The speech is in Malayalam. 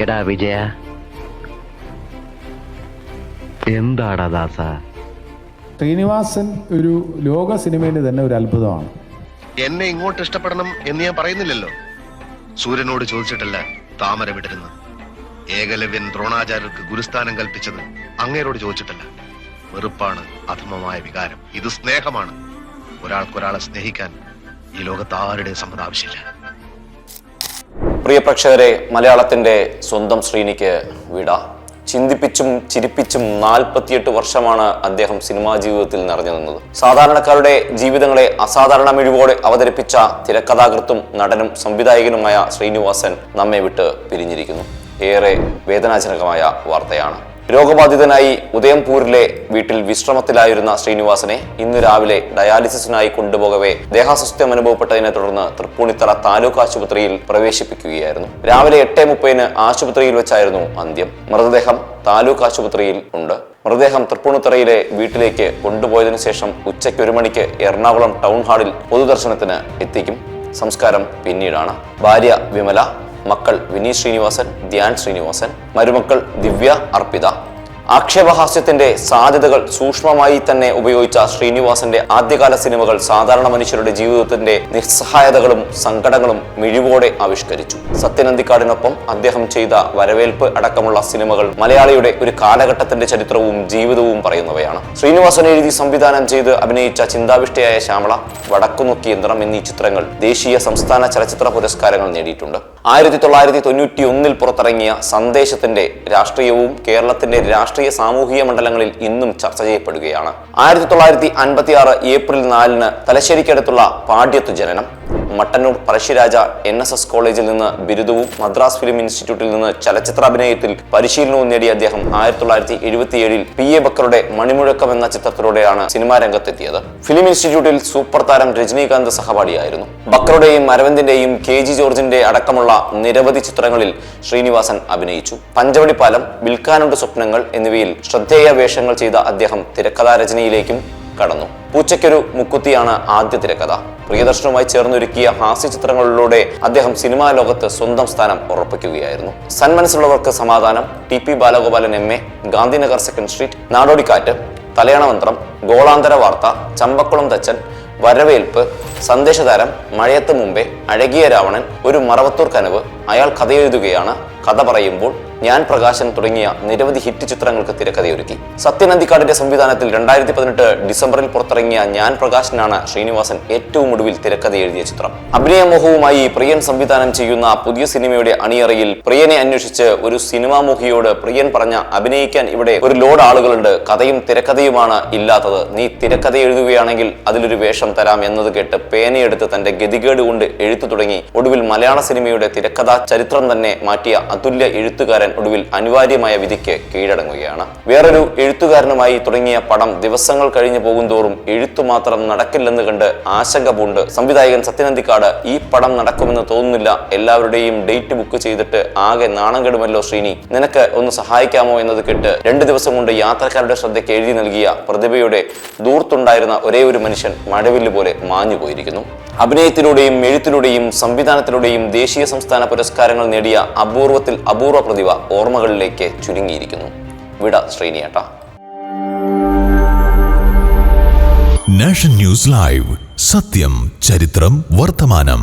എടാ വിജയ, എന്താടാ ദാസ? ശ്രീനിവാസൻ ഒരു ലോക സിനിമയിൽ തന്നെ ഒരു അത്ഭുതമാണ്. എന്നെ ഇങ്ങോട്ട് ഇഷ്ടപ്പെടണം എന്ന് ഞാൻ പറയുന്നില്ലല്ലോ. സൂര്യനോട് ചോദിച്ചിട്ടല്ല താമര വിടരുന്നു. ഏകലവ്യൻ ദ്രോണാചാര്യർക്ക് ഗുരുസ്ഥാനം കൽപ്പിച്ചത് അങ്ങേരോട് ചോദിച്ചിട്ടല്ല. വെറുപ്പാണ് അധമമായ വികാരം. ഇത് സ്നേഹമാണ്. ഒരാൾക്കൊരാളെ സ്നേഹിക്കാൻ ഈ ലോകത്ത് ആരുടെ സമ്മതം ആവശ്യമില്ല. പ്രിയ പ്രേക്ഷകരെ, മലയാളത്തിന്റെ സ്വന്തം ശ്രീനിക്ക് വിട. ചിന്തിപ്പിച്ചും ചിരിപ്പിച്ചും 48 വർഷമാണ് അദ്ദേഹം സിനിമാ ജീവിതത്തിൽ നിറഞ്ഞു നിന്നത്. സാധാരണക്കാരുടെ ജീവിതങ്ങളെ അസാധാരണ മിഴിവോടെ അവതരിപ്പിച്ച തിരക്കഥാകൃത്തും നടനും സംവിധായകനുമായ ശ്രീനിവാസൻ നമ്മെ വിട്ട് പിരിഞ്ഞിരിക്കുന്നു. ഏറെ വേദനാജനകമായ വാർത്തയാണ്. രോഗബാധിതനായി ഉദയംപൂരിലെ വീട്ടിൽ വിശ്രമത്തിലായിരുന്ന ശ്രീനിവാസനെ ഇന്ന് രാവിലെ ഡയാലിസിസിനായി കൊണ്ടുപോകവെ ദേഹാസ്വസ്ഥ്യം അനുഭവപ്പെട്ടതിനെ തുടർന്ന് തൃപ്പൂണിത്തറ താലൂക്ക് ആശുപത്രിയിൽ പ്രവേശിപ്പിക്കുകയായിരുന്നു. രാവിലെ 8:30 ആശുപത്രിയിൽ വെച്ചായിരുന്നു അന്ത്യം. മൃതദേഹം താലൂക്ക് ആശുപത്രിയിൽ ഉണ്ട്. മൃതദേഹം തൃപ്പൂണിത്തറയിലെ വീട്ടിലേക്ക് കൊണ്ടുപോയതിനു ശേഷം ഉച്ചയ്ക്ക് 1 മണിക്ക് എറണാകുളം ടൗൺ ഹാളിൽ പൊതുദർശനത്തിന് എത്തിക്കും. സംസ്കാരം പിന്നീടാണ്. ഭാര്യ വിമല, മക്കൾ വിനീത് ശ്രീനിവാസൻ, ധ്യാൻ ശ്രീനിവാസൻ, മരുമക്കൾ ദിവ്യ, അർപ്പിത. ആക്ഷേപഹാസ്യത്തിന്റെ സാധ്യതകൾ സൂക്ഷ്മമായി തന്നെ ഉപയോഗിച്ച ശ്രീനിവാസന്റെ ആദ്യകാല സിനിമകൾ സാധാരണ മനുഷ്യരുടെ ജീവിതത്തിന്റെ നിസ്സഹായതകളും സങ്കടങ്ങളും മിഴിവോടെ ആവിഷ്കരിച്ചു. സത്യനന്ദിക്കാടിനൊപ്പം അദ്ദേഹം ചെയ്ത വരവേൽപ്പ് അടക്കമുള്ള സിനിമകൾ മലയാളിയുടെ ഒരു കാലഘട്ടത്തിന്റെ ചരിത്രവും ജീവിതവും പറയുന്നവയാണ്. ശ്രീനിവാസൻ എഴുതി സംവിധാനം ചെയ്ത് അഭിനയിച്ച ചിന്താവിഷ്ടയായ ശ്യാമള, വടക്കുനോക്കി യന്ത്രം എന്നീ ചിത്രങ്ങൾ ദേശീയ സംസ്ഥാന ചലച്ചിത്ര പുരസ്കാരങ്ങൾ നേടിയിട്ടുണ്ട്. 1991 പുറത്തിറങ്ങിയ സന്ദേശത്തിന്റെ രാഷ്ട്രീയവും കേരളത്തിന്റെ രാഷ്ട്രീയ സാമൂഹിക മണ്ഡലങ്ങളിൽ ഇന്നും ചർച്ച ചെയ്യപ്പെടുകയാണ്. 1956 ഏപ്രിൽ 4 തലശ്ശേരിക്കടുത്തുള്ള പാട്യത്ത് ജനനം. മട്ടന്നൂർ പഴശ്ശിരാജ NSS കോളേജിൽ നിന്ന് ബിരുദവും മദ്രാസ് ഫിലിം ഇൻസ്റ്റിറ്റ്യൂട്ടിൽ നിന്ന് ചലച്ചിത്രാഭിനയത്തിൽ പരിശീലനവും നേടിയ അദ്ദേഹം 1977 PA ബക്കറുടെ മണിമുഴക്കം എന്ന ചിത്രത്തിലൂടെയാണ് സിനിമാ രംഗത്തെത്തിയത്. ഫിലിം ഇൻസ്റ്റിറ്റ്യൂട്ടിൽ സൂപ്പർ താരം രജനീകാന്ത് സഹപാഠിയായിരുന്നു. ബക്കറുടെയും അരവിന്ദിന്റെയും KG ജോർജിന്റെ അടക്കമുള്ള നിരവധി ചിത്രങ്ങളിൽ ശ്രീനിവാസൻ അഭിനയിച്ചു. പഞ്ചവടിപ്പാലം, വിൽക്കാനുണ്ട് സ്വപ്നങ്ങൾ എന്നിവയിൽ ശ്രദ്ധേയ വേഷങ്ങൾ ചെയ്ത അദ്ദേഹം തിരക്കഥാരചനയിലേക്കും കടന്നു. പൂച്ചയ്ക്കൊരു മുക്കുത്തിയാണ് ആദ്യ തിരക്കഥ. പ്രിയദർശനുമായി ചേർന്നൊരുക്കിയ ഹാസ്യ ചിത്രങ്ങളിലൂടെ അദ്ദേഹം സിനിമാ ലോകത്ത് സ്വന്തം സ്ഥാനം ഉറപ്പിക്കുകയായിരുന്നു. Sanmanassullavarkku Samadhanam, TP Balagopalan MA, Gandhinagar 2nd street, Nadodikkattu, Thalayanamanthram, Golanthara Vartha, Champakulam തച്ചൻ, വരവേൽപ്പ്, സന്ദേശതാരം, മഴയത്ത് മുമ്പേ, അഴകിയ രാവണൻ, ഒരു മറവത്തൂർ കനവ്, അയാൾ കഥയെഴുതുകയാണ്, കഥ പറയുമ്പോൾ, ഞാൻ പ്രകാശൻ തുടങ്ങിയ നിരവധി ഹിറ്റ് ചിത്രങ്ങൾക്ക് തിരക്കഥയൊരുക്കി. സത്യനന്ദിക്കാടിന്റെ സംവിധാനത്തിൽ 2018 ഡിസംബറിൽ പുറത്തിറങ്ങിയ ഞാൻ പ്രകാശനാണ് ശ്രീനിവാസൻ ഏറ്റവും ഒടുവിൽ തിരക്കഥ എഴുതിയ ചിത്രം. അഭിനയമോഹവുമായി പ്രിയൻ സംവിധാനം ചെയ്യുന്ന പുതിയ സിനിമയുടെ അണിയറയിൽ പ്രിയനെ അന്വേഷിച്ച് ഒരു സിനിമാമോഹിയോട് പ്രിയൻ പറഞ്ഞ, അഭിനയിക്കാൻ ഇവിടെ ഒരു ലോഡ് ആളുകളുണ്ട്, കഥയും തിരക്കഥയുമാണ് ഇല്ലാത്തത്, നീ തിരക്കഥ എഴുതുകയാണെങ്കിൽ അതിലൊരു വേഷം തരാം എന്നത് കേട്ട് പേനയെടുത്ത് തന്റെ ഗതികേട് കൊണ്ട് എഴുത്തു തുടങ്ങി ഒടുവിൽ മലയാള സിനിമയുടെ തിരക്കഥാ ചരിത്രം തന്നെ മാറ്റിയ അതുല്യ എഴുത്തുകാരൻ ഒടുവിൽ അനിവാര്യമായ വിധിക്ക് കീഴടങ്ങുകയാണ്. വേറൊരു എഴുത്തുകാരനുമായി തുടങ്ങിയ പടം ദിവസങ്ങൾ കഴിഞ്ഞു പോകുന്തോറും എഴുത്തു മാത്രം നടക്കില്ലെന്ന് കണ്ട് ആശങ്ക പൂണ്ട് സംവിധായകൻ സത്യനന്ദിക്കാട്, ഈ പടം നടക്കുമെന്ന് തോന്നുന്നില്ല, എല്ലാവരുടെയും ഡേറ്റ് ബുക്ക് ചെയ്തിട്ട് ആകെ നാണം കെടുമല്ലോ ശ്രീനി, നിനക്ക് ഒന്ന് സഹായിക്കാമോ എന്നത് കേട്ട് 2 ദിവസം കൊണ്ട് യാത്രക്കാരുടെ ശ്രദ്ധയ്ക്ക് എഴുതി നൽകിയ പ്രതിഭയുടെ ദൂർത്തുണ്ടായിരുന്ന ഒരേ ഒരു മനുഷ്യൻ മഴവില്ല് പോലെ മാഞ്ഞു പോയിരിക്കുന്നു. അഭിനയത്തിലൂടെയും എഴുത്തിലൂടെയും സംവിധാനത്തിലൂടെയും ദേശീയ സംസ്ഥാന പുരസ്കാരങ്ങൾ നേടിയ അപൂർവത്തിൽ അപൂർവ പ്രതിഭ ഓർമ്മകളിലേക്ക് ചുരുങ്ങിയിരിക്കുന്നു. വിട ശ്രീനിയേട്ട. നാഷൻ ന്യൂസ് ലൈവ്, സത്യം, ചരിത്രം, വർത്തമാനം.